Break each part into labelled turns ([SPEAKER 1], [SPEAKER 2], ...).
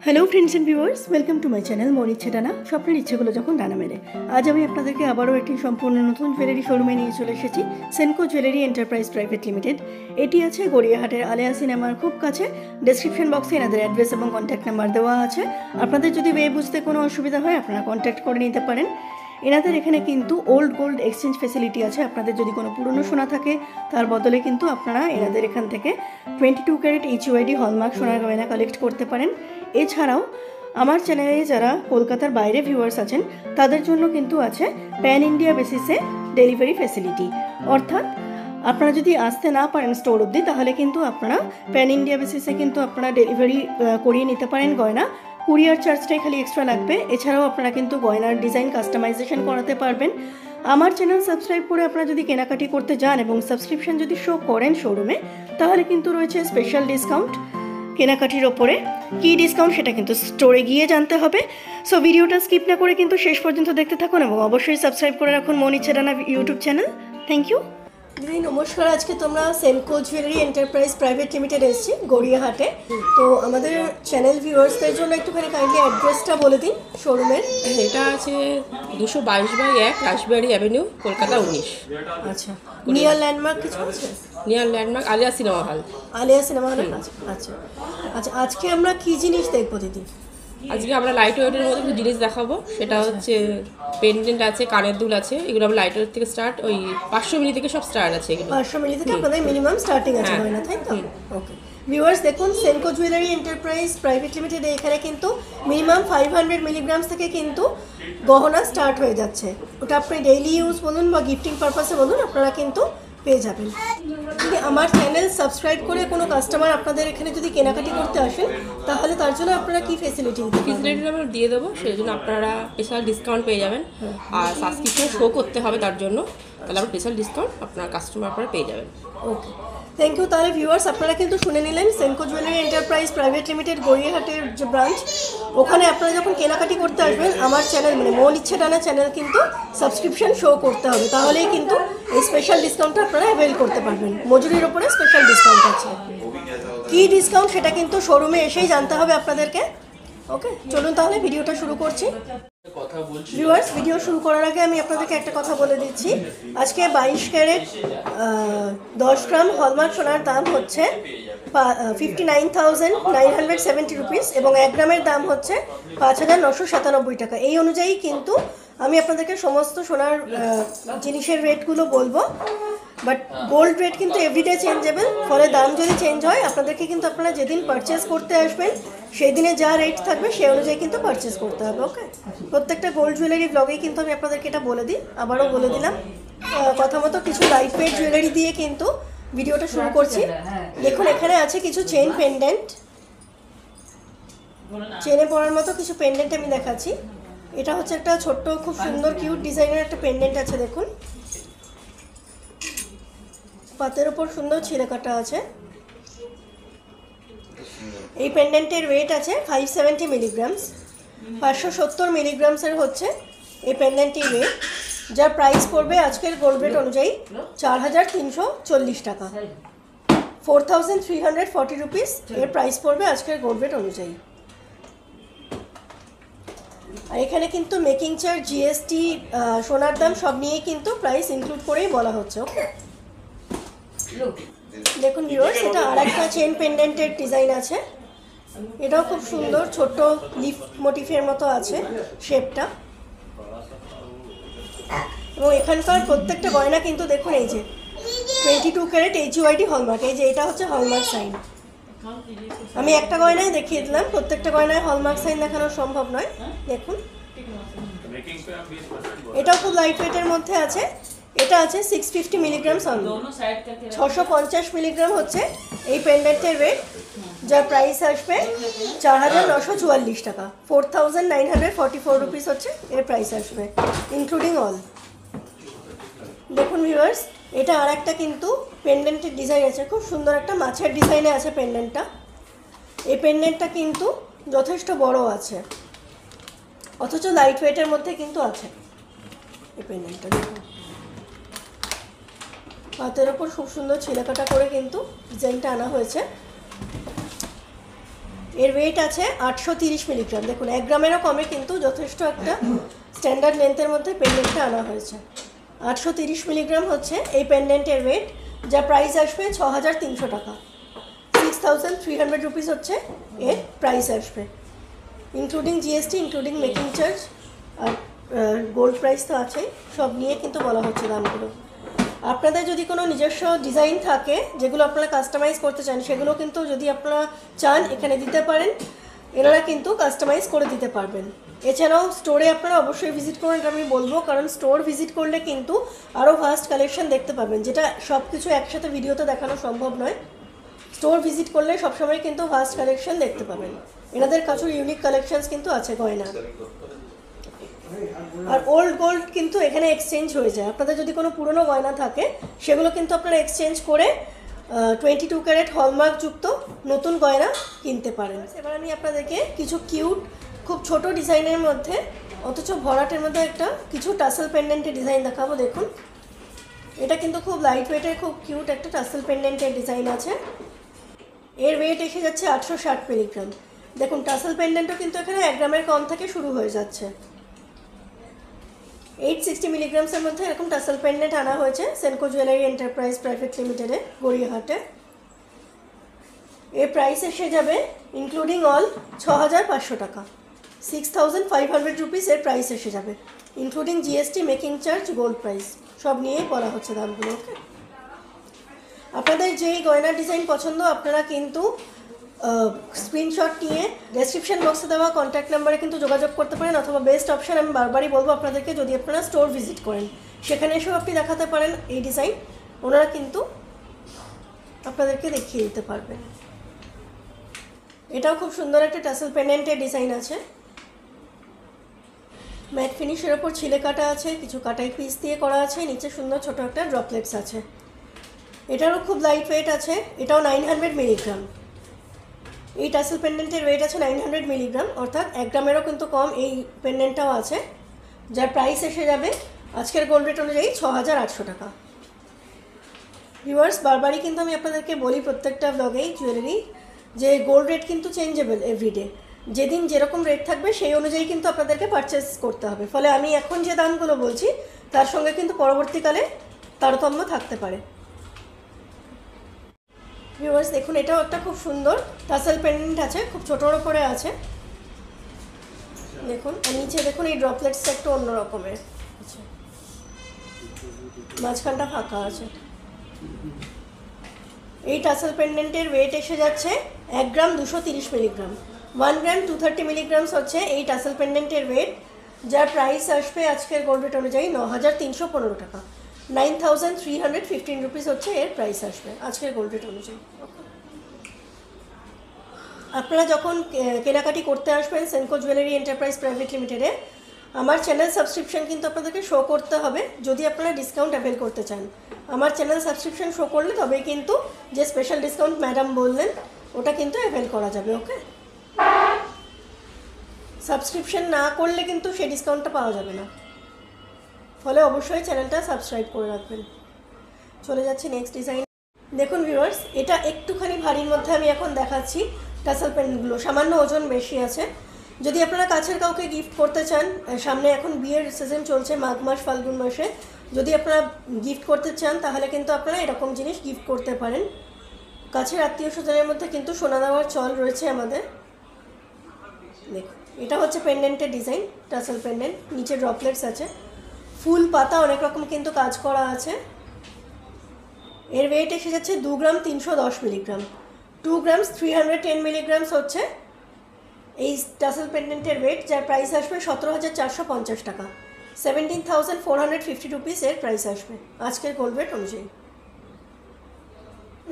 [SPEAKER 1] Hello friends and viewers, welcome to my channel মন ইচ্ছে ডানা। স্বপ্নের ইচ্ছেগুলো যখন ডানা মেলে। আজ আমি আপনাদেরকে আবারও একটি সম্পূর্ণ নতুন জুয়েলারি শোরুমে নিয়ে চলে এসেছি, Senco jewellery enterprise private limited. এটি আছে গড়িয়াহাটের আলেয়া সিনেমার খুব কাছে। ডেসক্রিপশন বক্সে এনাদের অ্যাড্রেস এবং কন্ট্যাক্ট নাম্বার দেওয়া আছে। আপনাদের যদি ওয়ে বুঝতে কোনো অসুবিধা হয় আপনারা কন্ট্যাক্ট করে নিতে পারেন। এনাদের এখানে কিন্তু ওল্ড গোল্ড এক্সচেঞ্জ ফেসিলিটি আছে। আপনাদের যদি কোনো পুরনো সোনা থাকে তার বদলে কিন্তু আপনারা এনাদের এখান থেকে 22 ক্যারেট HUID হলমার্ক সোনার গয়না কালেক্ট করতে পারেন। এছাড়াও আমার চ্যানেলে যারা কলকাতার বাইরে ভিউয়ার্স আছেন তাদের জন্য কিন্তু আছে প্যান ইন্ডিয়া বেসিসে ডেলিভারি ফেসিলিটি। অর্থাৎ আপনারা যদি আসতে না পারেন স্টোর অবধি, তাহলে কিন্তু আপনারা প্যান ইন্ডিয়া বেসিসে কিন্তু আপনারা ডেলিভারি করিয়ে নিতে পারেন গয়না। কুরিয়ার চার্জটাই খালি এক্সট্রা লাগবে। এছাড়াও আপনারা কিন্তু গয়নার ডিজাইন কাস্টমাইজেশন করাতে পারবেন। আমার চ্যানেল সাবস্ক্রাইব করে আপনারা যদি কেনাকাটি করতে যান এবং সাবস্ক্রিপশন যদি শো করেন শোরুমে, তাহলে কিন্তু রয়েছে স্পেশাল ডিসকাউন্ট কেনাকাটির ওপরে। কী ডিসকাউন্ট সেটা কিন্তু স্টোরে গিয়ে জানতে হবে। সো ভিডিওটা স্কিপ না করে কিন্তু শেষ পর্যন্ত দেখতে থাকুন এবং অবশ্যই সাবস্ক্রাইব করে রাখুন মন ইচ্ছে ডানা ইউটিউব চ্যানেল। Thank you. দিদি নমস্কার, আজকে তোমরা Senco jewellery enterprise private limited এসেছি গড়িয়াহাটে। তো আমাদের চ্যানেল ভিউয়ার্সদের জন্য একটুখানি কাইন্ডলি অ্যাড্রেসটা বলে দিন শোরুমের।
[SPEAKER 2] এটা আছে 222/1 রাসবিহারী অ্যাভিনিউ, কলকাতা 19।
[SPEAKER 1] আচ্ছা, নিয়ার ল্যান্ডমার্ক কিছু আছে?
[SPEAKER 2] Near landmark Alia cinema hall.
[SPEAKER 1] Alia cinema hall আছে। আচ্ছা আচ্ছা, আজকে আমরা কী জিনিস দেখবো দিদি?
[SPEAKER 2] আজকে আমরা লাইট ওয়েটের মধ্যে কিছু জিনিস দেখাবো। সেটা হচ্ছে পেন্ডেন্ট আছে, কানের দুল আছে। এগুলো আমরা লাইট ওয়েট থেকে স্টার্ট, ওই 500 মিলি থেকে সব স্টার্ট আছে। এগুলো
[SPEAKER 1] 500 মিলি থেকে আপনাদের মিনিমাম স্টার্টিং আছে গয়না, তাই তো? ওকে ভিউয়ার্স, দেখুন Senco jewellery enterprise private limited এখানে কিন্তু মিনিমাম 500 মিলিগ্রামস থেকে কিন্তু গহনা স্টার্ট হয়ে যাচ্ছে। ওটা আপনি ডেইলি ইউজ বলুন বা গিফটিং পারপাসে বলুন, আপনারা কিন্তু পেয়ে যাবেন। আমার চ্যানেল সাবস্ক্রাইব করে কোনো কাস্টমার আপনাদের এখানে যদি কেনাকাটি করতে আসেন, তাহলে তার জন্য আপনারা কি ফেসিলিটি
[SPEAKER 2] আমরা দিয়ে দেবো। সেই জন্য আপনারা স্পেশাল ডিসকাউন্ট পেয়ে যাবেন। আর সাবস্ক্রিপশন শো করতে হবে তার জন্য, তাহলে আমরা স্পেশাল ডিসকাউন্ট আপনার কাস্টমার আপনারা পেয়ে যাবেন।
[SPEAKER 1] Okay, thank you. তাহলে ভিউয়ার্স, আপনারা কিন্তু শুনে নিলেন Senco jewellery enterprise private limited গড়িয়াহাটের যে ব্রাঞ্চ, ওখানে আপনারা যখন কেনাকাটি করতে আসবেন আমার চ্যানেল মানে মন ইচ্ছে ডানা চ্যানেল কিন্তু সাবস্ক্রিপশন শো করতে হবে, তাহলেই কিন্তু এই স্পেশাল ডিসকাউন্টটা আপনারা অ্যাভেল করতে পারবেন। মজুরির ওপরে স্পেশাল ডিসকাউন্ট আছে। কী ডিসকাউন্ট সেটা কিন্তু শোরুমে এসেই জানতে হবে আপনাদেরকে। ওকে, চলুন তাহলে ভিডিওটা শুরু করছি। ভিউয়ার্স, ভিডিও শুরু করার আগে আমি আপনাদেরকে একটা কথা বলে দিচ্ছি। আজকে 22 ক্যারেট 10 গ্রাম হলমার্ক সোনার দাম হচ্ছে 59,970 রুপিস এবং 1 গ্রামের দাম হচ্ছে 5,997 টাকা। এই অনুযায়ী কিন্তু আমি আপনাদেরকে সমস্ত সোনার জিনিসের রেটগুলো বলবো। বাট গোল্ড রেট কিন্তু এভরিডে চেঞ্জেবল, ফলে দাম যদি চেঞ্জ হয় আপনাদেরকে কিন্তু আপনারা যেদিন পারচেস করতে আসবেন সেই দিনে যা রেট থাকবে সেই অনুযায়ী কিন্তু পারচেস করতে হবে। ওকে, প্রত্যেকটা গোল্ড জুয়েলারি ব্লগেই কিন্তু আমি আপনাদেরকে এটা বলে দিই, আবারও বলে দিলাম। কথা মতো কিছু লাইট ওয়েট জুয়েলারি দিয়ে কিন্তু ভিডিওটা শুরু করছি। দেখুন এখানে আছে কিছু চেন পেন্ডেন্ট, চেনে পরার মতো কিছু পেন্ডেন্ট আমি দেখাচ্ছি। এটা হচ্ছে একটা ছোট্ট খুব সুন্দর কিউট ডিজাইনের একটা পেন্ডেন্ট আছে। দেখুন পাতের ওপর সুন্দর ছিঁড়ে কাটা আছে। এই পেন্ডেন্টের ওয়েট আছে 570 মিলিগ্রামস। 570 মিলিগ্রামসের হচ্ছে এই পেন্ডেন্টটির ওয়েট, যার প্রাইস পড়বে আজকের গোল্ড রেট অনুযায়ী 4,340 টাকা। 4,340 রুপিস এর প্রাইস পড়বে আজকের গোল্ড রেট অনুযায়ী। আর এখানে কিন্তু মেকিং চার্জ, GST, সোনার দাম সব নিয়েই কিন্তু প্রাইস ইনক্লুড করেই বলা হচ্ছে। ওকে, দেখুন ভিউয়ার্স, এটা আর একটা চেন পেন্ডেন্টের ডিজাইন আছে। এটাও খুব সুন্দর, ছোট্ট লিফ মোটিফের মতো আছে শেপটা। এবং এখানকার প্রত্যেকটা গয়না কিন্তু দেখুন এই যে 22 ক্যারেট HUID হলমার্ক। এই যে এটা হচ্ছে হলমার্ক সাইন। আমি একটা গয়নায় দেখিয়ে দিলাম, প্রত্যেকটা গয়নায় হলমার্ক সাইন দেখানো সম্ভব নয়। দেখুন এটাও খুব লাইট ওয়েটের মধ্যে আছে। এটা আছে 650 মিলিগ্রাম অনলি। 650 মিলিগ্রাম হচ্ছে এই পেন্ডেন্টের ওয়েট, যার প্রাইস আসবে 4,944 টাকা। 4,944 রুপিস হচ্ছে এর প্রাইস আসবে ইনক্লুডিং অল। দেখুন ভিউয়ার্স, এটা আর একটা কিন্তু পেন্ডেন্টের ডিজাইন আছে, খুব সুন্দর একটা মাছের ডিজাইনে আছে পেন্ডেন্টটা। এই পেন্ডেন্টটা কিন্তু যথেষ্ট বড় আছে, অথচ লাইট ওয়েটের মধ্যে কিন্তু আছে এই পেন্ডেন্টটা। দেখুন হাতের ওপর খুব সুন্দর ছিঁড়াকাটা করে কিন্তু ডিজাইনটা আনা হয়েছে। এর ওয়েট আছে 830 মিলিগ্রাম। দেখুন 1 গ্রামেরও কমে কিন্তু যথেষ্ট একটা স্ট্যান্ডার্ড লেন্থের মধ্যে পেন্ডেন্টটা আনা হয়েছে। 830 মিলিগ্রাম হচ্ছে এই পেন্ডেন্টের ওয়েট, যা প্রাইস আসবে 6300 টাকা। 6300 রুপিস হচ্ছে এর প্রাইস আসবে, including GST, including making charge, আর গোল্ড প্রাইস তো আছেই, সব নিয়ে কিন্তু বলা হচ্ছে দামগুলো। আপনাদের যদি কোনো নিজস্ব ডিজাইন থাকে যেগুলো আপনারা কাস্টমাইজ করতে চান, সেগুলো কিন্তু যদি আপনারা চান এখানে দিতে পারেন, এনারা কিন্তু কাস্টমাইজ করে দিতে পারবেন। এছাড়াও স্টোরে আপনারা অবশ্যই ভিজিট করুন, এটা আমি বলবো, কারণ স্টোর ভিজিট করলে কিন্তু আরও ভাস্ট কালেকশন দেখতে পাবেন, যেটা সব কিছু একসাথে ভিডিওতে দেখানো সম্ভব নয়। স্টোর ভিজিট করলে সবসময় কিন্তু ভাস্ট কালেকশন দেখতে পাবেন। এনাদের কাছে ইউনিক কালেকশনস কিন্তু আছে গয়না। আর ওল্ড গোল্ড কিন্তু এখানে এক্সচেঞ্জ হয়ে যায়। আপনাদের যদি কোনো পুরনো গয়না থাকে সেগুলো কিন্তু আপনারা এক্সচেঞ্জ করে 22 ক্যারেট হলমার্ক যুক্ত নতুন গয়না কিনতে পারেন। এবার আমি আপনাদেরকে কিছু কিউট, খুব ছোট ডিজাইনের মধ্যে অথচ ভরাটের মধ্যে একটা কিছু টাসেল পেন্ডেন্টের ডিজাইন দেখাবো। দেখুন এটা কিন্তু খুব লাইট ওয়েটের, খুব কিউট একটা টাসেল পেন্ডেন্টের ডিজাইন আছে। এর ওয়েট এসে যাচ্ছে 860 মিলিগ্রাম। দেখুন টাসেল পেন্ডেন্টও কিন্তু এখানে 1 গ্রামের কম থেকে শুরু হয়ে যাচ্ছে। 860 মিলিগ্রামসের মধ্যে এরকম টাসেল পেন্ডেন্ট আনা হয়েছে সেনকো জুয়েলারি এন্টারপ্রাইজ প্রাইভেট লিমিটেডে, গড়িয়াহাটে। এর প্রাইস এসে যাবে ইনক্লুডিং অল 6500 টাকা। 6500 রুপিস এর প্রাইস এসে যাবে, including GST, making charge, gold price সব নিয়েই বলা হচ্ছে দামগুলো। ওকে, আপনাদের যেই গয়নার ডিজাইন পছন্দ আপনারা কিন্তু স্ক্রিনশট নিয়ে ডেসক্রিপশন বক্সে দেওয়া কন্ট্যাক্ট নাম্বারে কিন্তু যোগাযোগ করতে পারেন, অথবা বেস্ট অপশান আমি বারবারই বলবো আপনাদেরকে, যদি আপনারা স্টোর ভিজিট করেন সেখানে এসেও আপনি দেখাতে পারেন এই ডিজাইন, ওনারা কিন্তু আপনাদেরকে দেখিয়ে দিতে পারবেন। এটাও খুব সুন্দর একটা টাসেল পেন্ডেন্টের ডিজাইন আছে, ম্যাট ফিনিশের ওপর ছিলে কাটা আছে, কিছু কাটাই পিস দিয়ে করা আছে, নিচে সুন্দর ছোটো একটা ড্রপলেটস আছে। এটারও খুব লাইট ওয়েট আছে, এটাও 900 মিলিগ্রাম। এই টাসেল পেন্ডেন্টের ওয়েট আছে 900 মিলিগ্রাম, অর্থাৎ 1 গ্রামেরও কিন্তু কম এই পেন্ডেন্টটাও আছে, যার প্রাইস এসে যাবে আজকের গোল্ড রেট অনুযায়ী 6800 টাকা। ভিউয়ার্স, বারবারই কিন্তু আমি আপনাদেরকে বলি প্রত্যেকটা ব্লগেই জুয়েলারি, যে গোল্ড রেট কিন্তু চেঞ্জেবল এভরিডে, যেদিন যেরকম রেট থাকবে সেই অনুযায়ী কিন্তু আপনাদেরকে পারচেস করতে হবে। ফলে আমি এখন যে দামগুলো বলছি তার সঙ্গে কিন্তু পরবর্তীকালে তারতম্য থাকতে পারে। ভিউয়ার্স দেখুন, এটাও একটা খুব সুন্দর টাসেল পেন্ডেন্ট আছে, খুব ছোটোর ওপরে আছে। দেখুন আর নিচে দেখুন এই ড্রপলেটসটা একটু অন্য রকমের আছে, মাঝখানটা ফাঁকা আছে। এই টাসেল পেন্ডেন্টের ওয়েট এসে যাচ্ছে 1 গ্রাম 230 মিলিগ্রাম। 1 গ্রাম 230 মিলিগ্রামস হচ্ছে এই টাসেল পেন্ডেন্টের ওয়েট, যার প্রাইস আসবে আজকের গোল্ড রেট অনুযায়ী 9315 টাকা। 9315 রুপিস হচ্ছে এর প্রাইস আসবে আজকের গোল্ড রেট অনুযায়ী। আপনারা যখন কেনাকাটি করতে আসবেন সেনকো জুয়েলারি এন্টারপ্রাইজ প্রাইভেট লিমিটেডে, আমার চ্যানেল সাবস্ক্রিপশন কিন্তু আপনাদেরকে শো করতে হবে যদি আপনারা ডিসকাউন্ট অ্যাভেল করতে চান। আমার চ্যানেল সাবস্ক্রিপশন শো করলে তবেই কিন্তু যে স্পেশাল ডিসকাউন্ট ম্যাডাম বললেন ওটা কিন্তু অ্যাভেল করা যাবে। ওকে, সাবস্ক্রিপশন না করলে কিন্তু সেই ডিসকাউন্টটা পাওয়া যাবে না, ফলে অবশ্যই চ্যানেলটা সাবস্ক্রাইব করে রাখবেন। চলে যাচ্ছি নেক্সট ডিজাইন। দেখুন ভিউয়ার্স, এটা একটুখানি ভারীর মধ্যে আমি এখন দেখাচ্ছি। টাসেল পেনগুলো সামান্য ওজন বেশি আছে। যদি আপনারা কাছের কাউকে গিফট করতে চান, সামনে এখন বিয়ের সিজন চলছে, মাঘ মাস ফাল্গুন মাসে, যদি আপনারা গিফট করতে চান তাহলে কিন্তু আপনারা এরকম জিনিস গিফট করতে পারেন। কাছের আত্মীয় স্বজনের মধ্যে কিন্তু সোনা দেওয়ার চল রয়েছে আমাদের। দেখুন এটা হচ্ছে পেন্ডেন্টের ডিজাইন, টাসেল পেন্ডেন্ট, নিচে ড্রপলেটস আছে, ফুল পাতা অনেক রকম কিন্তু কাজ করা আছে। এর ওয়েট এসে যাচ্ছে 2 গ্রাম 310 মিলিগ্রাম। 2 গ্রামস 310 মিলিগ্রামস হচ্ছে এই টাসেল পেন্ডেন্টের ওয়েট, যার প্রাইস আসবে 17,450 টাকা। 17,450 রুপিস এর প্রাইস আসবে আজকের গোল্ড রেট অনুযায়ী।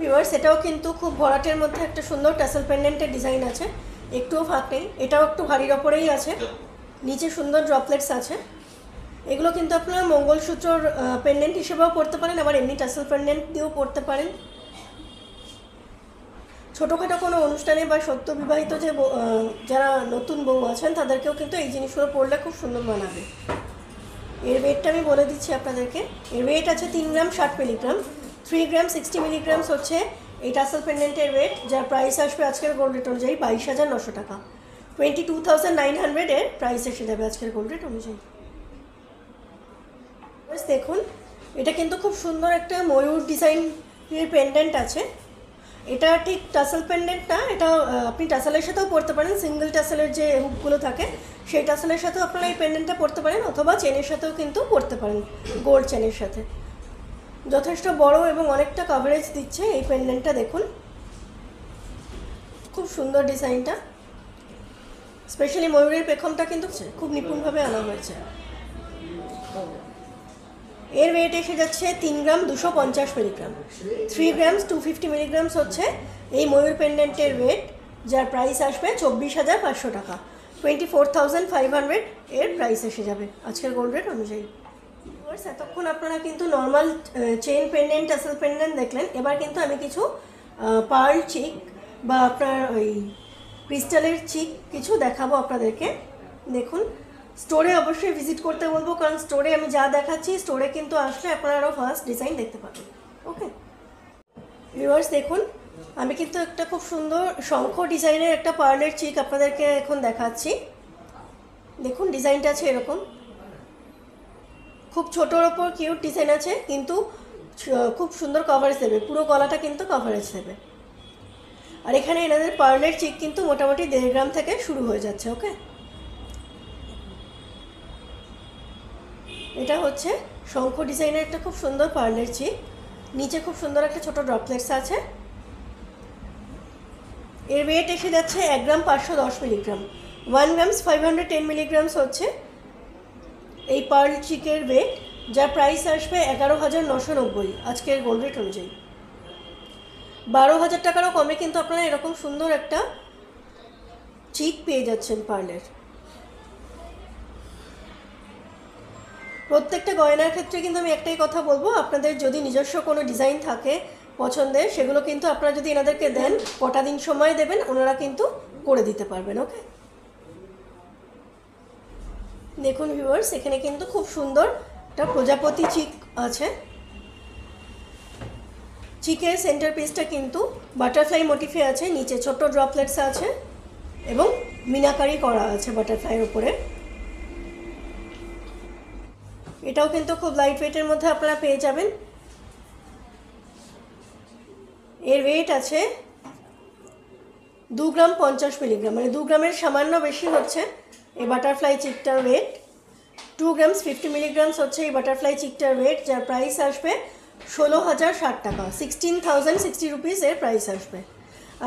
[SPEAKER 1] ভিউয়ার্স, এটাও কিন্তু খুব ভরাটের মধ্যে একটা সুন্দর টাসেল পেন্ডেন্টের ডিজাইন আছে, একটুও ফাঁক নেই। এটাও একটু ভারীর ওপরেই আছে, নিচে সুন্দর ড্রপলেটস আছে। এগুলো কিন্তু আপনারা মঙ্গলসূত্রর পেন্ডেন্ট হিসেবেও পরতে পারেন, আবার এমনি টাসেল পেন্ডেন্ট দিয়েও পরতে পারেন। ছোটোখাটো কোনো অনুষ্ঠানে বা সদ্য বিবাহিত যে যারা নতুন বউ আছেন তাদেরকেও কিন্তু এই জিনিসগুলো পরলে খুব সুন্দর মানাবে। এর ওয়েটটা আমি বলে দিচ্ছি আপনাদেরকে। এর ওয়েট আছে 3 গ্রাম 60 মিলিগ্রাম। 3 গ্রাম 60 মিলিগ্রামস হচ্ছে এই টাসেল পেন্ডেন্টের ওয়েট, যার প্রাইস আসবে আজকের গোল্ড রেট অনুযায়ী 22,900 টাকা। 22,900 এর প্রাইস এসে যাবে আজকের গোল্ড রেট অনুযায়ী। দেখুন এটা কিন্তু খুব সুন্দর একটা ময়ূর ডিজাইনের পেন্ডেন্ট আছে। এটা ঠিক টাসেল পেন্ডেন্ট না, এটা আপনি টাসেলের সাথেও পরতে পারেন, সিঙ্গেল টাসেলের যে হুকগুলো থাকে সেই টাসেলের সাথেও আপনারা এই পেন্ডেন্টটা পরতে পারেন, অথবা চেনের সাথেও কিন্তু পরতে পারেন, গোল্ড চেনের সাথে। যথেষ্ট বড় এবং অনেকটা কভারেজ দিচ্ছে এই পেন্ডেন্টটা। দেখুন খুব সুন্দর ডিজাইনটা, স্পেশালি ময়ূরের পেখমটা কিন্তু খুব নিপুণভাবে আনা হয়েছে। এর ওয়েট এসে যাচ্ছে 3 গ্রাম 250 মিলিগ্রাম। 3 গ্রামস 250 মিলিগ্রামস হচ্ছে এই ময়ূর পেন্ডেন্টের ওয়েট, যার প্রাইস আসবে 24,500 টাকা। 24,500 এর প্রাইস এসে যাবে আজকের গোল্ড রেট অনুযায়ী। এতক্ষণ আপনারা কিন্তু normal chain pendant, tassel pendant দেখলেন। এবার কিন্তু আমি কিছু পার্ল চিক বা আপনার ওই ক্রিস্টালের চিক কিছু দেখাবো আপনাদেরকে। দেখুন স্টোরে অবশ্যই ভিজিট করতে বলবো, কারণ স্টোরে আমি যা দেখাচ্ছি স্টোরে কিন্তু আসলে আপনারা আরও ফার্স্ট ডিজাইন দেখতে পাবেন। ওকে ভিউয়ার্স, দেখুন আমি কিন্তু একটা খুব সুন্দর শঙ্খ ডিজাইনের একটা পার্লের চিক আপনাদেরকে এখন দেখাচ্ছি। দেখুন ডিজাইনটা আছে এরকম, খুব ছোটোর ওপর কিউট ডিজাইন আছে, কিন্তু খুব সুন্দর কভারেজ দেবে, পুরো গলাটা কিন্তু কভারেজ দেবে। আর এখানে এনাদের পার্লের চিক কিন্তু মোটামুটি 1.5 গ্রাম থেকে শুরু হয়ে যাচ্ছে। ওকে, এটা হচ্ছে শঙ্খ ডিজাইনের একটা খুব সুন্দর পার্লের চিক, নিচে খুব সুন্দর একটা ছোট ড্রপলেটস আছে। এর ওয়েট এসে যাচ্ছে 1 গ্রাম 510 মিলিগ্রাম। 1 গ্রামস 510 মিলিগ্রামস হচ্ছে এই পার্ল চিকের ওয়েট, যার প্রাইস আসবে 11,990 আজকের গোল্ড রেট অনুযায়ী। 12,000 টাকারও কমে কিন্তু আপনারা এরকম সুন্দর একটা চিক পেয়ে যাচ্ছেন পার্লের। প্রত্যেকটা গয়নার ক্ষেত্রে কিন্তু আমি একটাই কথা বলবো, আপনাদের যদি নিজস্ব কোনো ডিজাইন থাকে পছন্দের, সেগুলো কিন্তু আপনারা যদি এনাদেরকে দেন, কটা দিন সময় দেবেন, ওনারা কিন্তু করে দিতে পারবেন। ওকে, দেখুন ভিউয়ার্স, এখানে কিন্তু খুব সুন্দর একটা প্রজাপতি চিক আছে। চিকের সেন্টার পিসটা কিন্তু বাটারফ্লাই মোটিফে আছে, নিচে ছোট ড্রপলেটস আছে এবং মিনাকারি করা আছে বাটারফ্লাইয়ের উপরে। এটাও কিন্তু খুব লাইট ওয়েটের মধ্যে আপনারা পেয়ে যাবেন। এর ওয়েট আছে 2 গ্রাম 50 মিলিগ্রাম, মানে 2 গ্রামের সামান্য বেশি হচ্ছে এই বাটারফ্লাই চিকটার ওয়েট। 2 গ্রামস 50 মিলিগ্রামস হচ্ছে এই বাটারফ্লাই চিকটার ওয়েট, যার প্রাইস আসবে 16,060 টাকা। 16,060 রুপিস এর প্রাইস আসবে।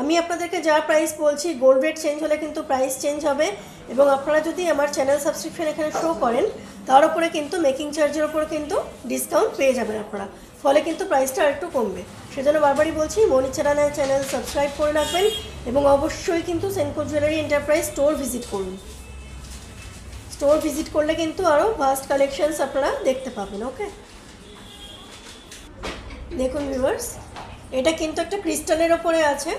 [SPEAKER 1] আমি আপনাদেরকে যা প্রাইস বলছি, গোল্ড রেট চেঞ্জ হলে কিন্তু প্রাইস চেঞ্জ হবে, এবং আপনারা যদি আমার চ্যানেল সাবস্ক্রিপশন এখানে শো করেন, তার উপরে কিন্তু মেকিং চার্জের উপরে কিন্তু ডিসকাউন্ট পেয়ে যাবেন আপনারা, ফলে কিন্তু প্রাইসটা আরেকটু কমবে। সেজন্য বারবারই বলছি, মনিছা রানার চ্যানেল সাবস্ক্রাইব করে রাখবেন, এবং অবশ্যই কিন্তু Senco jewellery enterprise store visit করুন। স্টোর ভিজিট করলে কিন্তু আরও ভাস্ট কালেকশনস আপনারা দেখতে পাবেন। ওকে, দেখুন ভিউয়ার্স, এটা কিন্তু একটা ক্রিস্টালের ওপরে আছে,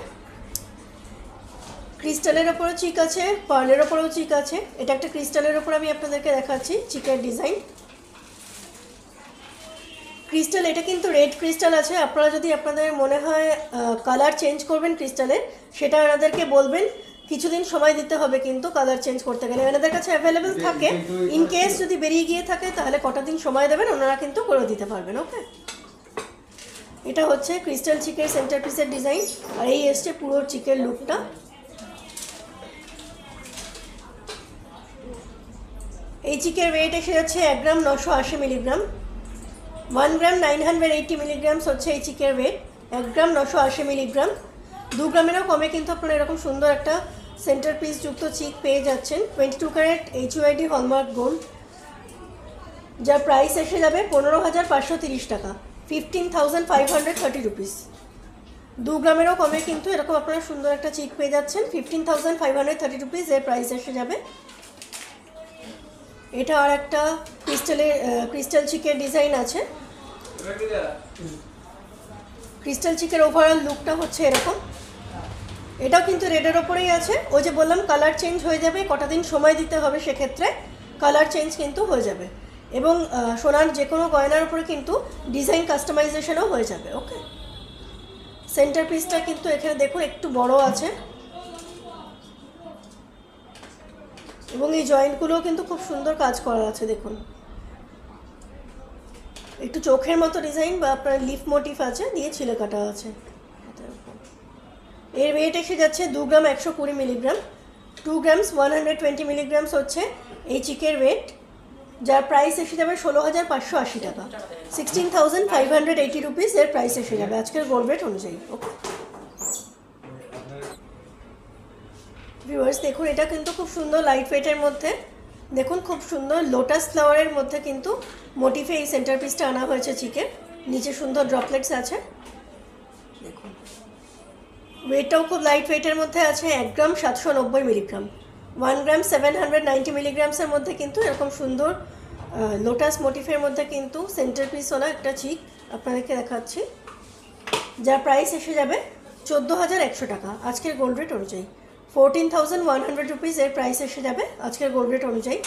[SPEAKER 1] ক্রিস্টালের ওপরেও চিক আছে, পার্লের ওপরেও চিক আছে। এটা একটা ক্রিস্টালের ওপর আমি আপনাদেরকে দেখাচ্ছি চিকের ডিজাইন। ক্রিস্টাল, এটা কিন্তু রেড ক্রিস্টাল আছে। আপনারা যদি আপনাদের মনে হয় কালার চেঞ্জ করবেন ক্রিস্টালের, সেটা ওনাদেরকে বলবেন, কিছুদিন সময় দিতে হবে কিন্তু কালার চেঞ্জ করতে গেলে। ওনাদের কাছে অ্যাভেলেবেল থাকে, ইন কেস যদি বেরিয়ে গিয়ে থাকে তাহলে কটা দিন সময় দেবেন, ওনারা কিন্তু করে দিতে পারবেন। ওকে, এটা হচ্ছে ক্রিস্টাল চিকের সেন্টার পিসের ডিজাইন, আর এই এসছে পুরো চিকের লুকটা। এই চিকের ওয়েট এসে যাচ্ছে 1 গ্রাম 980 মিলিগ্রাম। 1 গ্রাম 980 মিলিগ্রামস হচ্ছে এই চিকের ওয়েট, 1 গ্রাম 980 মিলিগ্রাম। 2 গ্রামেরও কমে কিন্তু আপনারা এরকম সুন্দর একটা সেন্টার পিস যুক্ত চিক পেয়ে যাচ্ছেন। 22 ক্যারেট HUID হলমার্ক গোল্ড, যার প্রাইস এসে যাবে 15,530 টাকা। 15,530 রুপিস। 2 গ্রামেরও কমে কিন্তু এরকম আপনারা সুন্দর একটা চিক পেয়ে যাচ্ছেন। 15,530 রুপিস এর প্রাইস এসে যাবে। এটা আর একটা ক্রিস্টাল চিকের ডিজাইন আছে। ক্রিস্টাল চিকের ওভারঅল লুকটা হচ্ছে এরকম। এটাও কিন্তু রেডের ওপরেই আছে। ওই যে বললাম কালার চেঞ্জ হয়ে যাবে, কটা দিন সময় দিতে হবে, সেক্ষেত্রে কালার চেঞ্জ কিন্তু হয়ে যাবে, এবং সোনার যে কোনো গয়নার উপরে কিন্তু ডিজাইন কাস্টমাইজেশনও হয়ে যাবে। ওকে, সেন্টার পিসটা কিন্তু এখানে দেখুন একটু বড় আছে এবং এই জয়েন্টগুলোও কিন্তু খুব সুন্দর কাজ করা আছে। দেখুন একটু চোখের মতো ডিজাইন বা আপনার লিফ মোটিভ আছে, দিয়ে ছিলে কাটা আছে। এর ওয়েট এসে যাচ্ছে 2 গ্রাম 120 মিলিগ্রাম। 2 গ্রামস 120 মিলিগ্রামস হচ্ছে এই চিকের ওয়েট, যার প্রাইস এসে যাবে 16,580 টাকা। 16,580 রুপিস এর প্রাইস এসে যাবে আজকের গোল্ড রেট অনুযায়ী। ওকে ভিউয়ার্স, দেখুন এটা কিন্তু খুব সুন্দর লাইট ওয়েটের মধ্যে, দেখুন খুব সুন্দর লোটাস ফ্লাওয়ারের মধ্যে কিন্তু মোটিফে এই সেন্টার পিসটা আনা হয়েছে চিকের। নিচে সুন্দর ড্রপলেটস আছে। দেখুন ওয়েটটাও খুব লাইট ওয়েটের মধ্যে আছে, 1 গ্রাম 790 মিলিগ্রাম। 1 গ্রাম 790 মিলিগ্রামসের মধ্যে কিন্তু এরকম সুন্দর লোটাস মোটিফের মধ্যে কিন্তু সেন্টার পিসওয়ালা একটা চিক আপনাদেরকে দেখাচ্ছি, যার প্রাইস এসে যাবে 14,100 টাকা আজকের গোল্ড রেট অনুযায়ী। 14,100 রুপিস এর প্রাইস এসে যাবে আজকের গোল্ড রেট অনুযায়ী।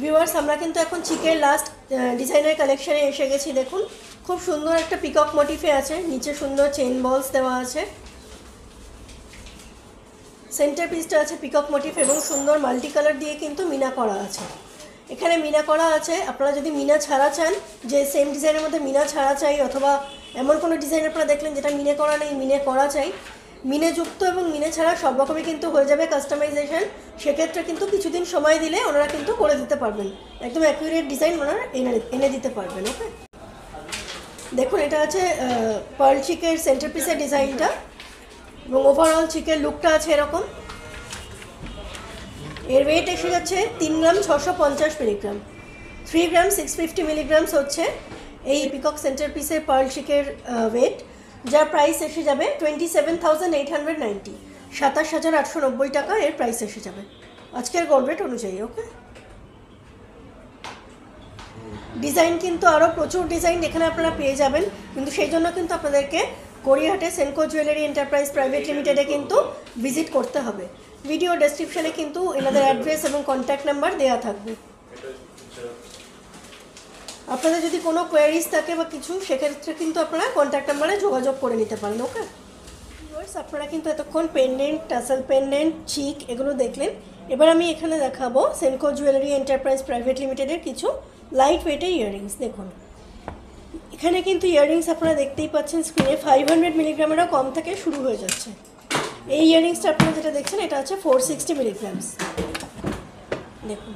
[SPEAKER 1] ভিউয়ার্স, আমরা কিন্তু এখন চিকের লাস্ট ডিজাইনার কালেকশানে এসে গেছি। দেখুন খুব সুন্দর একটা পিকক মোটিফে আছে, নিচে সুন্দর চেইন বলস দেওয়া আছে। সেন্টার পিসটা আছে পিকক মোটিফ এবং সুন্দর মাল্টি কালার দিয়ে কিন্তু মিনা করা আছে। এখানে মিনা করা আছে, আপনারা যদি মিনা ছাড়া চান, যে সেম ডিজাইনের মধ্যে মিনা ছাড়া চাই, অথবা এমন কোনো ডিজাইন আপনারা দেখলেন যেটা মিনে করা নেই, মিনে করা চাই, মিনে যুক্ত এবং মিনে ছাড়া সব রকমই কিন্তু হয়ে যাবে কাস্টমাইজেশন। সেক্ষেত্রে কিন্তু কিছুদিন সময় দিলে ওনারা কিন্তু করে দিতে পারবেন, একদম অ্যাকুরেট ডিজাইন ওনারা এনে দিতে পারবেন। ওকে দেখুন এটা আছে পার্ল চিকের সেন্টার পিসের ডিজাইনটা এবং ওভারঅল চিকের লুকটা আছে এরকম। এর ওয়েট এসে যাচ্ছে 3 গ্রাম 650 মিলিগ্রাম। 3 গ্রাম 650 মিলিগ্রামস হচ্ছে এই পিকক সেন্টার পিসের পার্ল চিকের ওয়েট, যার প্রাইস এসে যাবে 27,890, 27,890 টাকা এর প্রাইস এসে যাবে আজকের গোল্ড রেট অনুযায়ী। ওকে ডিজাইন কিন্তু আরও প্রচুর ডিজাইন এখানে আপনারা পেয়ে যাবেন, কিন্তু সেই জন্য কিন্তু আপনাদেরকে গড়িয়াহাটে সেনকো জুয়েলারি এন্টারপ্রাইজ প্রাইভেট লিমিটেডে কিন্তু ভিজিট করতে হবে। ভিডিও ডেসক্রিপশনে কিন্তু এনাদের অ্যাড্রেস এবং কন্ট্যাক্ট নাম্বার দেওয়া থাকবে। আপনাদের যদি কোনো কোয়ারিজ থাকে বা কিছু, সেক্ষেত্রে কিন্তু আপনারা কন্ট্যাক্ট নাম্বারে যোগাযোগ করে নিতে পারেন। ওকে ভিউয়ার্স, আপনারা কিন্তু এতক্ষণ পেন্ডেন্ট, টাসেল পেন্ডেন্ট, চিক এগুলো দেখলেন। এবার আমি এখানে দেখাবো সেনকো জুয়েলারি এন্টারপ্রাইজ প্রাইভেট লিমিটেডের কিছু লাইট ওয়েটের ইয়াররিংস। দেখুন এখানে কিন্তু ইয়াররিংস আপনারা দেখতেই পাচ্ছেন স্ক্রিনে 500 মিলিগ্রামেরও কম থেকে শুরু হয়ে যাচ্ছে। এই ইয়াররিংসটা আপনারা যেটা দেখছেন এটা আছে 460 মিলিগ্রামস। দেখুন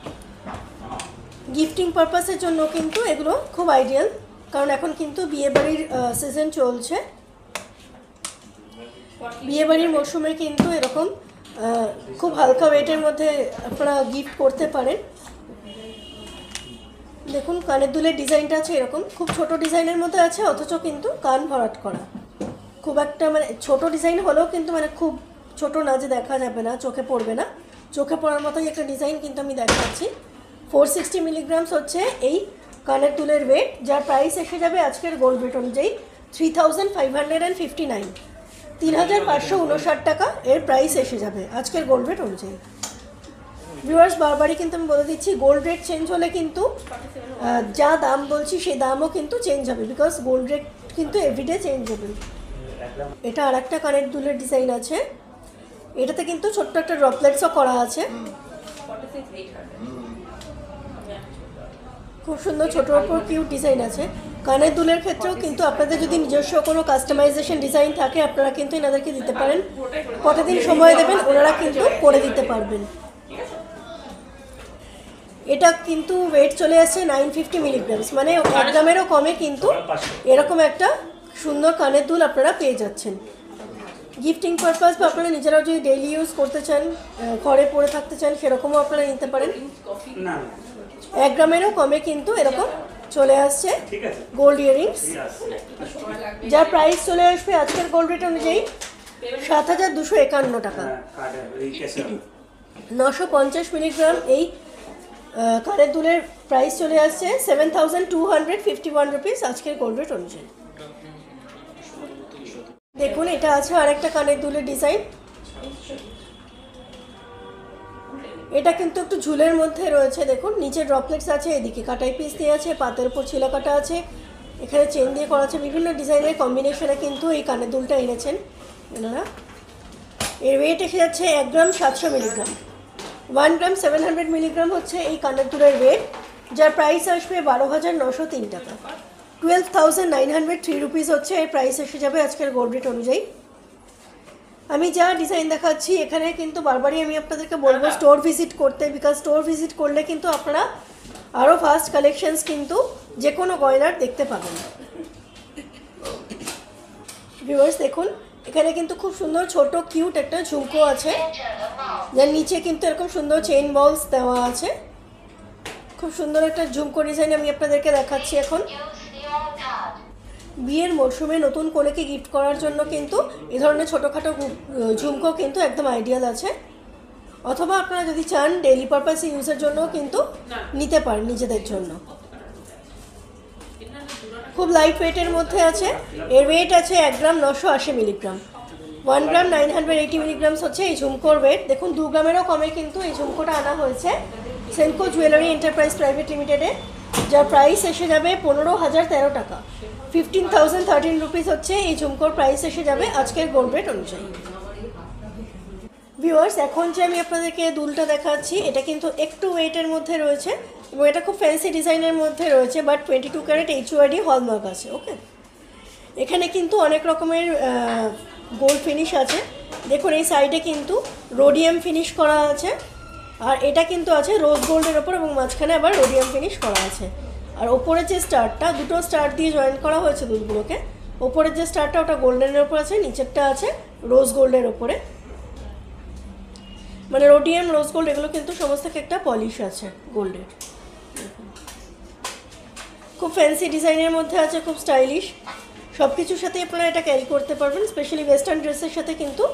[SPEAKER 1] গিফটিং পারপাসের জন্য কিন্তু এগুলো খুব আইডিয়াল, কারণ এখন কিন্তু বিয়েবাড়ির সিজন চলছে। বিয়েবাড়ির মরশুমে কিন্তু এরকম খুব হালকা ওয়েটের মধ্যে আপনারা গিফট করতে পারেন। দেখুন কানের দুলের ডিজাইনটা আছে এরকম, খুব ছোট ডিজাইনের মধ্যে আছে, অথচ কিন্তু কান ভরাট করা। খুব একটা মানে ছোট ডিজাইন হলেও কিন্তু মানে খুব ছোট না যে দেখা যাবে না, চোখে পড়বে না, চোখে পড়ার মতোই একটা ডিজাইন কিন্তু আমি দেখাচ্ছি। 460 মিলিগ্রামস হচ্ছে এই কানের দুলের ওয়েট, যার প্রাইস এসে যাবে আজকের গোল্ড রেট অনুযায়ী 3,559, 3,559 টাকা এর প্রাইস এসে যাবে আজকের গোল্ড রেট অনুযায়ী। ভিউয়ার্স, বারবারই কিন্তু আমি বলে দিচ্ছি গোল্ড রেট চেঞ্জ হলে কিন্তু যা দাম বলছি সেই দামও কিন্তু চেঞ্জ হবে, বিকজ গোল্ড রেট কিন্তু এভরিডে চেঞ্জ হবে। এটা আর একটা কানের দুলের ডিজাইন আছে, এটাতে কিন্তু ছোট্ট একটা ড্রপলেটসও করা আছে, খুব সুন্দর ছোটোর ওপর কিউট ডিজাইন আছে। কানের দুলের ক্ষেত্রেও কিন্তু আপনাদের যদি নিজস্ব কোনো কাস্টমাইজেশন ডিজাইন থাকে আপনারা কিন্তু এনাদেরকে দিতে পারেন, কতদিন সময় দেবেন ওনারা কিন্তু করে দিতে পারবেন। এটা কিন্তু ওয়েট চলে আসছে 950 মিলিগ্রামস, মানে 1 গ্রামেরও কমে কিন্তু এরকম একটা সুন্দর কানের দুল আপনারা পেয়ে যাচ্ছেন। গিফটিং পারপাস বা আপনারা নিজেরাও যদি ডেইলি ইউজ করতে চান, ঘরে পরে থাকতে চান, সেরকমও আপনারা নিতে পারেন। 1 গ্রামেরও কমে কিন্তু এরকম চলে আসছে গোল্ড ইয়ারিংস, যার প্রাইস চলে আসবে আজকের গোল্ড রেট অনুযায়ী 7,251 টাকা। 950 মিলিগ্রাম এই কানের দুলের প্রাইস চলে আসছে 7,251 রুপিস আজকের গোল্ড রেট অনুযায়ী। দেখুন এটা আছে আরেকটা কানের দুলের ডিজাইন, এটা কিন্তু একটু ঝুলের মধ্যে রয়েছে। দেখুন নিচে ড্রপলেটস আছে, এদিকে কাটাই পিস দিয়ে আছে, পাতের উপর ছিলা কাটা আছে, এখানে চেন দিয়ে করা আছে, বিভিন্ন ডিজাইনের কম্বিনেশনে কিন্তু এই কানের দুলটা এনেছেন এনারা। এর ওয়েট এসে যাচ্ছে 1 গ্রাম 700 মিলিগ্রাম। 1 গ্রাম 700 মিলিগ্রাম হচ্ছে এই কানের দুলের ওয়েট, যার প্রাইস আসবে 12,903 টাকা। 12,903 রুপিস হচ্ছে এর প্রাইস এসে যাবে আজকের গোল্ড রেট অনুযায়ী। আমি যা ডিজাইন দেখাচ্ছি এখানে কিন্তু বারবারই আমি আপনাদেরকে বলবো স্টোর ভিজিট করতে, বিকজ স্টোর ভিজিট করলে কিন্তু আপনারা আরও ফাস্ট কালেকশনস কিন্তু যে কোনো গয়নার দেখতে পাবেন। ভিউয়ার্স দেখুন, এখানে কিন্তু খুব সুন্দর ছোট কিউট একটা ঝুমকো আছে, যার নিচে কিন্তু এরকম সুন্দর চেইন বলস দেওয়া আছে। খুব সুন্দর একটা ঝুমকো ডিজাইন আমি আপনাদেরকে দেখাচ্ছি এখন। বিয়ের মরশুমে নতুন কনেকে গিফট করার জন্য কিন্তু এই ধরনের ছোটোখাটো ঝুমকো কিন্তু একদম আইডিয়াল আছে, অথবা আপনারা যদি চান ডেইলি পারপাস ইউজের জন্য কিন্তু নিতে পারেন নিজেদের জন্য। খুব লাইট ওয়েটের মধ্যে আছে, এর ওয়েট আছে 1 গ্রাম 980 মিলিগ্রাম। 1 গ্রাম 980 মিলিগ্রামস হচ্ছে এই ঝুমকোর ওয়েট। দেখুন 2 গ্রামেরও কমে কিন্তু এই ঝুমকোটা আনা হয়েছে সেনকো জুয়েলারি এন্টারপ্রাইজ প্রাইভেট লিমিটেডে, যার প্রাইস এসে যাবে 15,013 টাকা। 15,013 রুপিস হচ্ছে এই ঝুমকোর প্রাইস এসে যাবে আজকের গোল্ড রেট অনুযায়ী। ভিউয়ার্স এখন যে আমি আপনাদেরকে দুলটা দেখাচ্ছি এটা কিন্তু একটু ওয়েটের মধ্যে রয়েছে এবং এটা খুব ফ্যান্সি ডিজাইনের মধ্যে রয়েছে, বাট 22 ক্যারেট HUID হলমার্ক আছে। ওকে, এখানে কিন্তু অনেক রকমের গোল্ড ফিনিশ আছে। দেখুন এই সাইডে কিন্তু রোডিয়াম ফিনিশ করা আছে, আর এটা কিন্তু আছে রোজ গোল্ডের ওপর এবং মাঝখানে আবার রোডিয়াম ফিনিশ করা আছে। আর ওপরের যে স্টারটা, দুটো স্টার দিয়ে জয়েন করা হয়েছে দুলগুলোকে। ওপরের যে স্টারটা ওটা গোল্ডেনের ওপর আছে, নিচেরটা আছে রোজ গোল্ডের ওপরে, মানে রোডিয়াম রোজ গোল্ড এগুলো কিন্তু সমস্ত একটা পলিশ আছে গোল্ডের। খুব ফ্যান্সি ডিজাইনের মধ্যে আছে, খুব স্টাইলিশ। সব কিছুর সাথে আপনারা এটা ক্যারি করতে পারবেন, স্পেশালি ওয়েস্টার্ন ড্রেসের সাথে কিন্তু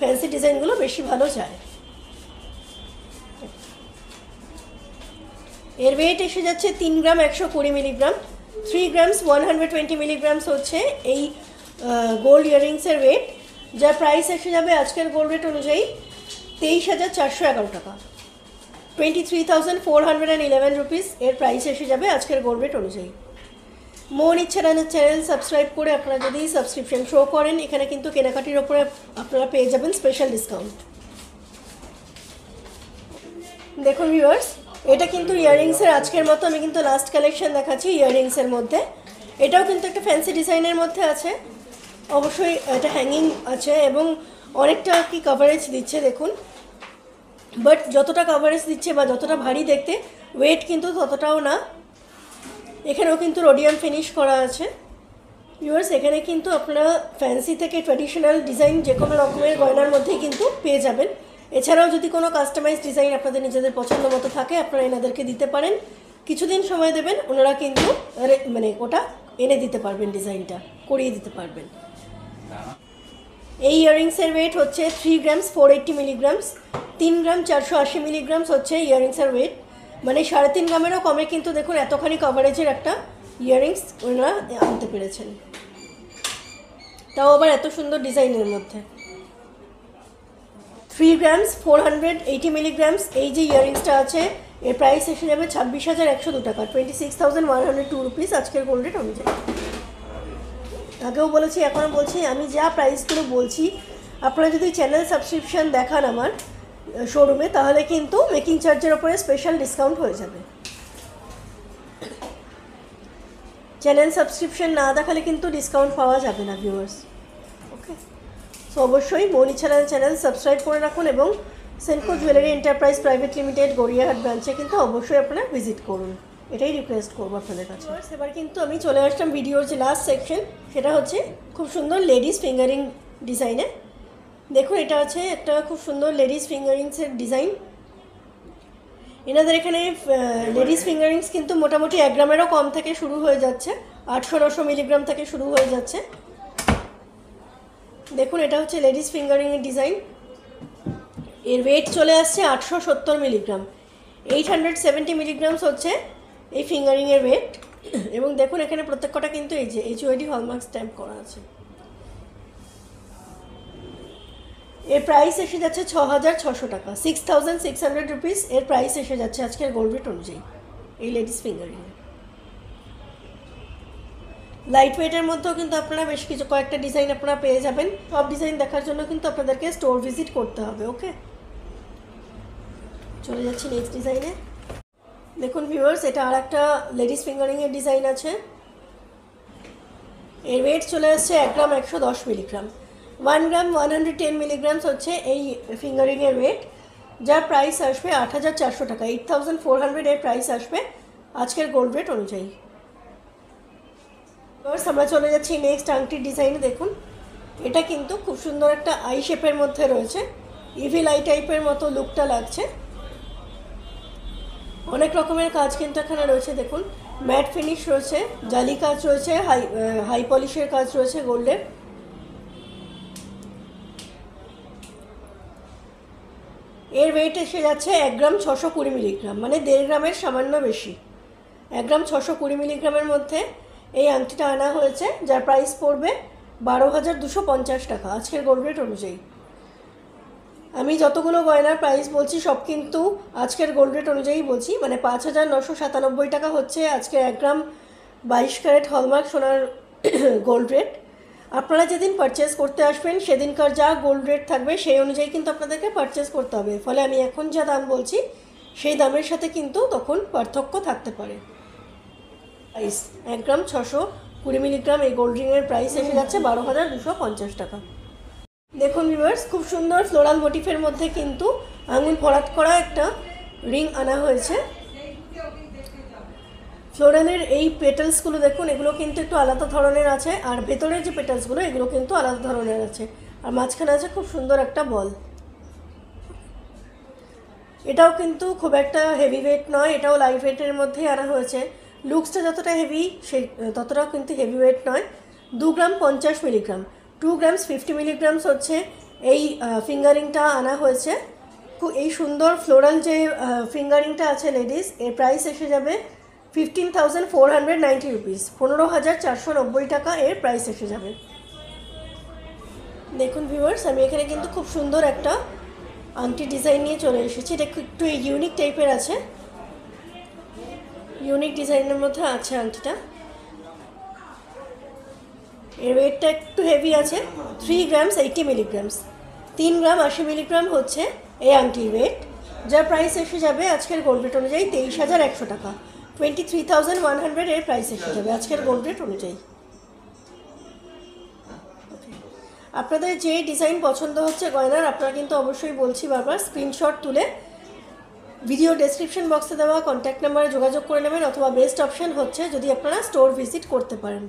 [SPEAKER 1] ফ্যান্সি ডিজাইনগুলো বেশি ভালো যায়। এর ওয়েট এসে যাচ্ছে 3 গ্রাম 120 মিলিগ্রাম। 3 গ্রামস 120 মিলিগ্রামস হচ্ছে এই গোল্ড ইয়াররিংসের ওয়েট, যার প্রাইস এসে যাবে আজকের গোল্ড রেট অনুযায়ী 23,411 টাকা। 23,411 রুপিস এর প্রাইস এসে যাবে আজকের গোল্ড রেট অনুযায়ী। মন ইচ্ছে রানার চ্যানেল সাবস্ক্রাইব করে আপনারা যদি সাবস্ক্রিপশন শো করেন, এখানে কিন্তু কেনাকাটির ওপরে আপনারা পেয়ে যাবেন স্পেশাল ডিসকাউন্ট। দেখুন ভিউয়ার্স, এটা কিন্তু ইয়াররিংসের আজকের মতো আমি কিন্তু লাস্ট কালেকশন দেখাচ্ছি ইয়াররিংসের মধ্যে। এটাও কিন্তু একটা ফ্যান্সি ডিজাইনের মধ্যে আছে, অবশ্যই এটা হ্যাঙ্গিং আছে এবং অনেকটা কি কভারেজ দিচ্ছে দেখুন, বাট যতটা কভারেজ দিচ্ছে বা যতটা ভারী দেখতে, ওয়েট কিন্তু ততটাও না। এখানেও কিন্তু রোডিয়াম ফিনিশ করা আছে। ভিউয়ার্স এখানে কিন্তু আপনারা ফ্যান্সি থেকে ট্র্যাডিশনাল ডিজাইন যে কোনো রকমের গয়নার মধ্যেই কিন্তু পেয়ে যাবেন। এছাড়াও যদি কোনো কাস্টমাইজ ডিজাইন আপনাদের নিজেদের পছন্দ মতো থাকে আপনারা এনাদেরকে দিতে পারেন, কিছুদিন সময় দেবেন, ওনারা কিন্তু মানে ওটা এনে দিতে পারবেন, ডিজাইনটা করিয়ে দিতে পারবেন। এই ইয়াররিংসের ওয়েট হচ্ছে 3 গ্রামস 480 মিলিগ্রামস। 3 গ্রাম 480 মিলিগ্রামস হচ্ছে ইয়াররিংসের ওয়েট, মানে 3.5 গ্রামেরও কমে কিন্তু দেখুন এতখানি কভারেজের একটা ইয়াররিংস ওনারা আনতে পেরেছেন, তাও আবার এত সুন্দর ডিজাইনের মধ্যে। 3 গ্রামস 480 মিলিগ্রামস এই যে ইয়াররিংসটা আছে এর প্রাইস এসে যাবে 26,102 টাকা। 26,102 রুপিস আজকের গোল্ড রেট অনুযায়ী। আগেও বলেছি এখনও বলছি, আমি যা প্রাইসগুলো বলছি আপনারা যদি চ্যানেল সাবস্ক্রিপশান দেখান আমার শোরুমে, তাহলে কিন্তু মেকিং চার্জের ওপরে স্পেশাল ডিসকাউন্ট হয়ে যাবে। চ্যানেল সাবস্ক্রিপশান না দেখালে কিন্তু ডিসকাউন্ট পাওয়া যাবে না ভিউয়ার্স। ওকে, সো অবশ্যই মৌনি চ্যানেল সাবস্ক্রাইব করে রাখুন এবং Senco jewellery enterprise private limited Gariahat ব্রাঞ্চে কিন্তু অবশ্যই আপনারা ভিজিট করুন, এটাই রিকোয়েস্ট করবো আপনাদের কাছে। এবার কিন্তু আমি চলে আসলাম ভিডিওর যে লাস্ট সেকশন, সেটা হচ্ছে খুব সুন্দর লেডিস ফিঙ্গারিং ডিজাইনে। দেখুন এটা আছে একটা খুব সুন্দর লেডিস ফিঙ্গারিংসের ডিজাইন। এনাদের এখানে লেডিস ফিঙ্গারিংস কিন্তু মোটামুটি 1 গ্রামেরও কম থেকে শুরু হয়ে যাচ্ছে, 800-900 মিলিগ্রাম থেকে শুরু হয়ে যাচ্ছে। দেখুন এটা হচ্ছে লেডিস ফিঙ্গারিংয়ের ডিজাইন। এর ওয়েট চলে আসছে 870 মিলিগ্রাম। 870 মিলিগ্রামস হচ্ছে এই ফিঙ্গারিংয়ের ওয়েট। এবং দেখুন এখানে প্রত্যেকটা কিন্তু এই যে HUID হলমার্ক স্ট্যাম্প করা আছে। এর প্রাইস এসে যাচ্ছে 6,600 টাকা। 6,600 রুপিস এর প্রাইস এসে যাচ্ছে আজকের গোল্ড রেট অনুযায়ী এই লেডিস ফিঙ্গারিংয়ে। লাইট ওয়েটের মধ্যেও কিন্তু আপনারা বেশ কিছু কয়েকটা ডিজাইন আপনারা পেয়ে যাবেন। সব ডিজাইন দেখার জন্য কিন্তু আপনাদেরকে স্টোর ভিজিট করতে হবে। ওকে, চলে যাচ্ছি নেক্সট ডিজাইনে। দেখুন ভিউয়ার্স, এটা আর একটা লেডিস ফিঙ্গারিংয়ের ডিজাইন আছে। এর ওয়েট চলে আসছে 1 গ্রাম 110 মিলিগ্রাম। 1 গ্রাম 110 মিলিগ্রামস হচ্ছে এই ফিঙ্গারিংয়ের ওয়েট, যার প্রাইস আসবে 8,400 টাকা। 8,400 এর প্রাইস আসবে আজকের গোল্ড রেট অনুযায়ী। ভিউয়ার্স, আমরা চলে যাচ্ছি নেক্সট আংটির ডিজাইনে। দেখুন, এটা কিন্তু খুব সুন্দর একটা আই শেপের মধ্যে রয়েছে, ইভিল আই টাইপের মতো লুকটা লাগছে। অনেক রকমের কাজ কিন্তু এখানে রয়েছে। দেখুন, ম্যাট ফিনিশ রয়েছে, জালি কাজ রয়েছে, হাই পলিশের কাজ রয়েছে গোল্ডের। এর ওয়েট এসে যাচ্ছে 1 গ্রাম 620 মিলিগ্রাম, মানে 1.5 গ্রামের সামান্য বেশি। 1 গ্রাম 620 মিলিগ্রামের মধ্যে এই আংটিটা আনা হয়েছে, যার প্রাইস পড়বে 12,250 টাকা আজকের গোল্ড রেট অনুযায়ী। আমি যতগুলো গয়নার প্রাইস বলছি সব কিন্তু আজকের গোল্ড রেট অনুযায়ী বলছি, মানে 5,997 টাকা হচ্ছে আজকে 1 গ্রাম 22 ক্যারেট হলমার্ক সোনার গোল্ড রেট। আপনারা যেদিন পারচেস করতে আসবেন সেদিনকার যা গোল্ড রেট থাকবে সেই অনুযায়ী কিন্তু আপনাদেরকে পারচেস করতে হবে। ফলে আমি এখন যা দাম বলছি সেই দামের সাথে কিন্তু তখন পার্থক্য থাকতে পারে। প্রাইস 1 গ্রাম 620 মিলিগ্রাম এই গোল্ড রিংয়ের প্রাইস এসে যাচ্ছে 12,250 টাকা। দেখুন ভিউয়ার্স, খুব সুন্দর ফ্লোরাল মোটিফের মধ্যে কিন্তু আঙুল ভরাট করা একটা রিং আনা হয়েছে। ফ্লোরালের এই পেটালসগুলো দেখুন, এগুলো কিন্তু একটু আলাদা ধরনের আছে, আর ভেতরের যে পেটালসগুলো এগুলো কিন্তু আলাদা ধরনের আছে, আর মাঝখানে আছে খুব সুন্দর একটা বল। এটাও কিন্তু খুব একটা হেভি ওয়েট নয়, এটাও লাইট ওয়েটের মধ্যেই আনা হয়েছে। লুকসটা যতটা হেভি সেই ততটাও কিন্তু হেভি ওয়েট নয়। 2 গ্রাম 50 মিলিগ্রাম, 2 গ্রামস 50 মিলিগ্রামস হচ্ছে এই ফিঙ্গারিংটা আনা হয়েছে। এই সুন্দর ফ্লোরাল যে ফিঙ্গারিংটা আছে লেডিস, এর প্রাইস এসে যাবে 15,490 রুপিস, 15,490 টাকা এর প্রাইস এসে যাবে। দেখুন ভিউয়ার্স, আমি এখানে কিন্তু খুব সুন্দর একটা আংটি ডিজাইন নিয়ে চলে এসেছি। এটা একটু ইউনিক টাইপের আছে, ইউনিক ডিজাইনের মধ্যে আছে আংটিটা। এর ওয়েটটা একটু হেভি আছে, 3 গ্রামস 80 মিলিগ্রামস, 3 গ্রাম 80 মিলিগ্রাম হচ্ছে এই আংটির ওয়েট, যার প্রাইস এসে যাবে আজকের গোল্ড রেট অনুযায়ী 23,100 টাকা। 23,100 এর প্রাইস এসে যাবে আজকের গোল্ড রেট অনুযায়ী। আপনাদের যে ডিজাইন পছন্দ হচ্ছে গয়নার, আপনারা কিন্তু অবশ্যই বলছি বারবার স্ক্রিনশট তুলে ভিডিও ডেসক্রিপশন বক্সে দেওয়া কন্ট্যাক্ট নাম্বারে যোগাযোগ করে নেবেন, অথবা বেস্ট অপশন হচ্ছে যদি আপনারা স্টোর ভিজিট করতে পারেন।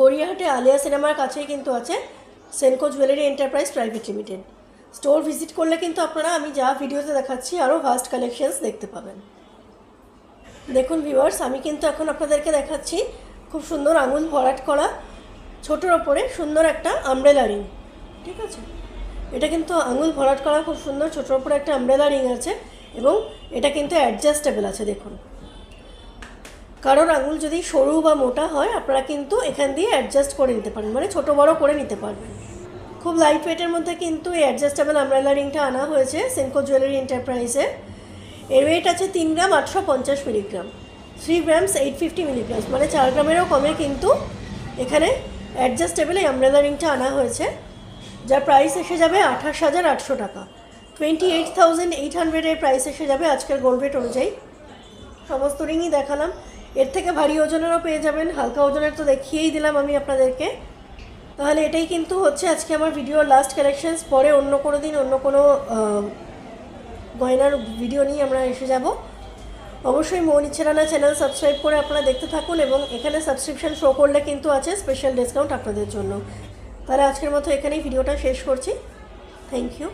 [SPEAKER 1] গড়িয়াহাটে আলিয়া সিনেমার কাছেই কিন্তু আছে Senco jewellery enterprise private limited. Store visit করলে কিন্তু আপনারা আমি যা ভিডিওতে দেখাচ্ছি আরও ভাস্ট কালেকশনস দেখতে পাবেন। দেখুন ভিউয়ার্স, আমি কিন্তু এখন আপনাদেরকে দেখাচ্ছি খুব সুন্দর আঙুল ভরাট করা ছোটোর ওপরে সুন্দর একটা আমব্রেলা রিং। ঠিক আছে, এটা কিন্তু আঙুল ভরাট করা খুব সুন্দর ছোটোর ওপরে একটা আমব্রেলা রিং আছে, এবং এটা কিন্তু অ্যাডজাস্টেবল আছে। দেখুন, কারোর আঙুল যদি সরু বা মোটা হয় আপনারা কিন্তু এখান দিয়ে অ্যাডজাস্ট করে নিতে পারেন, মানে ছোটো বড়ো করে নিতে পারবেন। খুব লাইট ওয়েটের মধ্যে কিন্তু এই অ্যাডজাস্টেবল আমব্রেলা রিংটা আনা হয়েছে সেনকো জুয়েলারি এন্টারপ্রাইজে। এর ওয়েট আছে 3 গ্রাম 850 মিলিগ্রাম, 3 গ্রামস 850 মিলিগ্রাম, মানে 4 গ্রামেরও কমে কিন্তু এখানে অ্যাডজাস্টেবল এই আমব্রেলা রিংটা আনা হয়েছে, যার প্রাইস এসে যাবে 28,800 টাকা। 28,800 এর প্রাইস এসে যাবে আজকের গোল্ড রেট অনুযায়ী। সমস্ত রিংই দেখালাম, এর থেকে ভারী ওজনেরও পেয়ে যাবেন, হালকা ওজনের তো দেখিয়েই দিলাম আমি আপনাদেরকে। তাহলে এটাই কিন্তু হচ্ছে আজকে আমার ভিডিওর লাস্ট কালেকশনস। পরে অন্য কোনো দিন অন্য কোনো গয়নার ভিডিও নিয়ে আমরা এসে যাব। অবশ্যই মৌনি ছেড়ানা চ্যানেল সাবস্ক্রাইব করে আপনারা দেখতে থাকুন, এবং এখানে সাবস্ক্রিপশন শো করলে কিন্তু আছে স্পেশাল ডিসকাউন্ট আপনাদের জন্য। তাহলে আজকের মতো এখানেই ভিডিওটা শেষ করছি। Thank you.